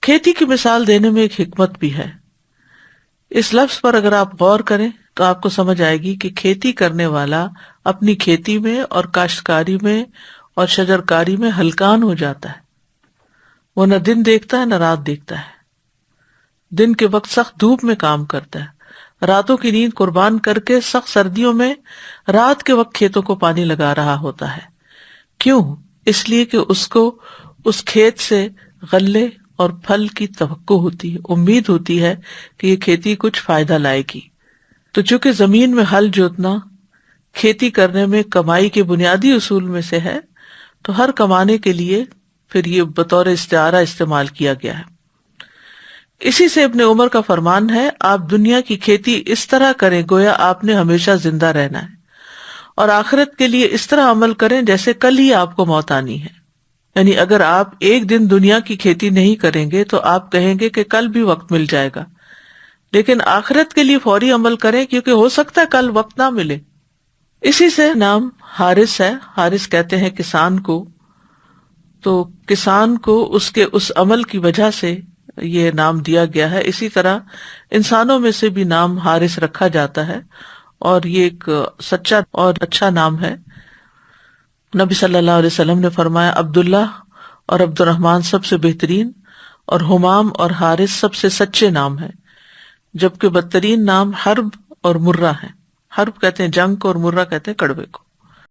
کھیتی کی مثال دینے میں ایک حکمت بھی ہے. اس لفظ پر اگر آپ غور کریں تو آپ کو سمجھ آئے گی کہ کھیتی کرنے والا اپنی کھیتی میں اور کاشتکاری میں اور شجرکاری میں ہلکان ہو جاتا ہے. وہ نہ دن دیکھتا ہے نہ رات دیکھتا ہے. دن کے وقت سخت دھوپ میں کام کرتا ہے، راتوں کی نیند قربان کر کے سخت سردیوں میں رات کے وقت کھیتوں کو پانی لگا رہا ہوتا ہے. کیوں؟ اس لیے کہ اس کو اس کھیت سے غلے اور پھل کی توقع ہوتی ہے، امید ہوتی ہے کہ یہ کھیتی کچھ فائدہ لائے گی. تو چونکہ زمین میں ہل جوتنا کھیتی کرنے میں کمائی کے بنیادی اصول میں سے ہے، تو ہر کمانے کے لیے پھر یہ بطور استعارہ استعمال کیا گیا ہے. اسی سے ابن عمر کا فرمان ہے، آپ دنیا کی کھیتی اس طرح کریں گویا آپ نے ہمیشہ زندہ رہنا ہے، اور آخرت کے لیے اس طرح عمل کریں جیسے کل ہی آپ کو موت آنی ہے. یعنی اگر آپ ایک دن دنیا کی کھیتی نہیں کریں گے تو آپ کہیں گے کہ کل بھی وقت مل جائے گا، لیکن آخرت کے لیے فوری عمل کریں کیونکہ ہو سکتا ہے کل وقت نہ ملے. اسی سے نام حارث ہے. حارث کہتے ہیں کسان کو، تو کسان کو اس کے اس عمل کی وجہ سے یہ نام دیا گیا ہے. اسی طرح انسانوں میں سے بھی نام حارث رکھا جاتا ہے، اور یہ ایک سچا اور اچھا نام ہے. نبی صلی اللہ علیہ وسلم نے فرمایا عبداللہ اور عبد الرحمن سب سے بہترین، اور حمام اور حارث سب سے سچے نام ہیں، جبکہ بدترین نام حرب اور مرہ ہیں. حرب کہتے ہیں جنگ کو اور مرہ کہتے ہیں کڑوے کو.